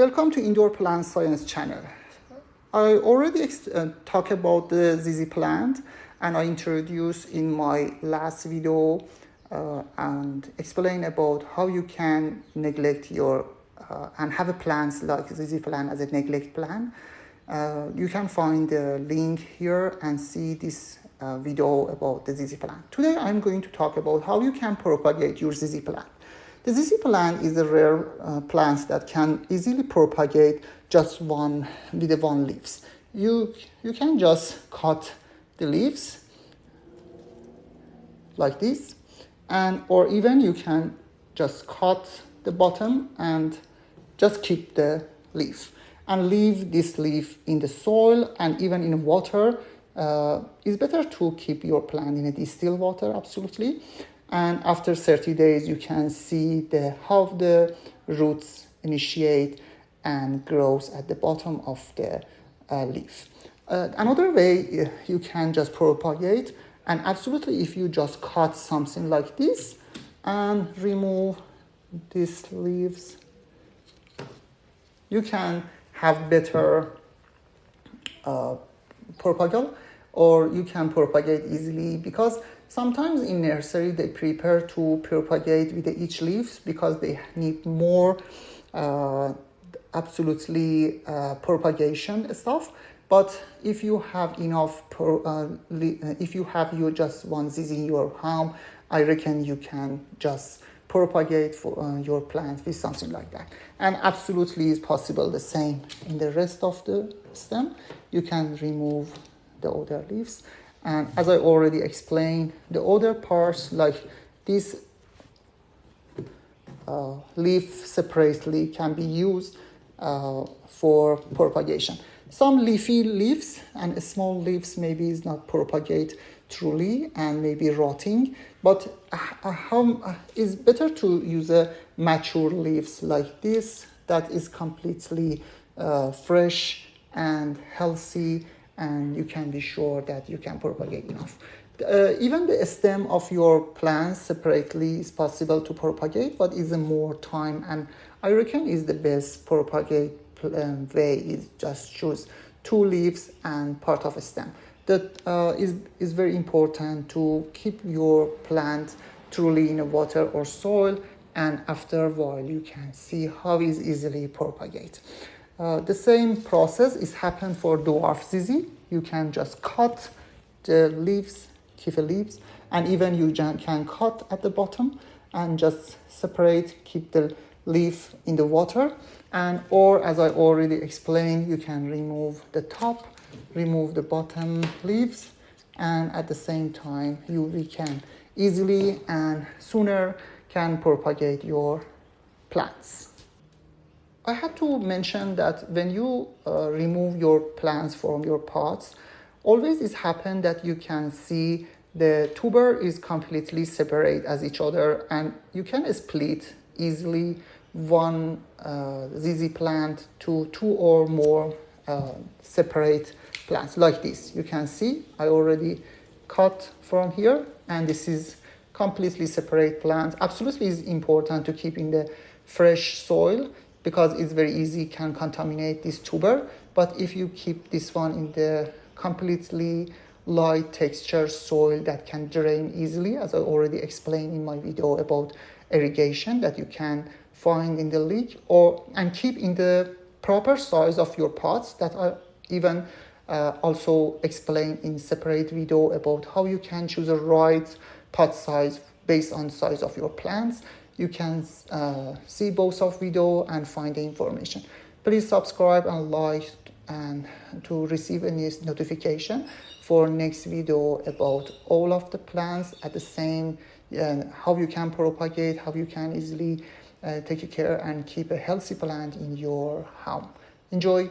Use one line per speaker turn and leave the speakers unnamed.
Welcome to Indoor Plant Science channel. I already talked about the ZZ plant and I introduced in my last video and explain about how you can neglect your and have a plants like ZZ plant as a neglect plant. You can find the link here and see this video about the ZZ plant. Today I'm going to talk about how you can propagate your ZZ plant. The ZZ plant is a rare plant that can easily propagate just with one leaves. You can just cut the leaves like this, or even you can just cut the bottom and just keep the leaf and leave this leaf in the soil and even in water. It's better to keep your plant in a distilled water, absolutely. And after 30 days, you can see how the roots initiate and grows at the bottom of the leaf. Another way you can just propagate, and absolutely if you just cut something like this and remove these leaves, you can have better propagate, or you can propagate easily, because sometimes in nursery they prepare to propagate with each leaves because they need more propagation stuff. But if you have enough, if you have just one ZZ in your home, I reckon you can just propagate for your plant with something like that. And absolutely is possible the same in the rest of the stem. You can remove the other leaves. And as I already explained, the other parts like this leaf separately can be used for propagation. Some leafy leaves and small leaves maybe is not propagate truly and maybe rotting, but it's better to use a mature leaves like this that is completely fresh and healthy, and you can be sure that you can propagate enough. Even the stem of your plants separately is possible to propagate, but is a more time, and I reckon is the best propagate way is just choose 2 leaves and part of a stem. That is very important to keep your plant truly in a water or soil, and after a while you can see how is easily propagate. The same process is happen for dwarf ZZ. You can just cut the leaves, keep the leaves, and even you can cut at the bottom and just separate, keep the leaf in the water. And or as I already explained, you can remove the top, remove the bottom leaves, and at the same time we can easily and sooner can propagate your plants. I had to mention that when you remove your plants from your pots, always it happens that you can see the tuber is completely separate as each other, and you can split easily one ZZ plant to 2 or more separate plants like this. You can see I already cut from here, and this is completely separate plants. Absolutely is important to keep in the fresh soil, because it's very easy can contaminate this tuber. But if you keep this one in the completely light texture soil that can drain easily, as I already explained in my video about irrigation that you can find in the leak, and keep in the proper size of your pots that I even also explained in separate video about how you can choose a right pot size based on size of your plants. You can see both of video and find the information. Please subscribe and like and to receive any notification for next video about all of the plants at the same, how you can propagate, how you can easily take care and keep a healthy plant in your home. Enjoy.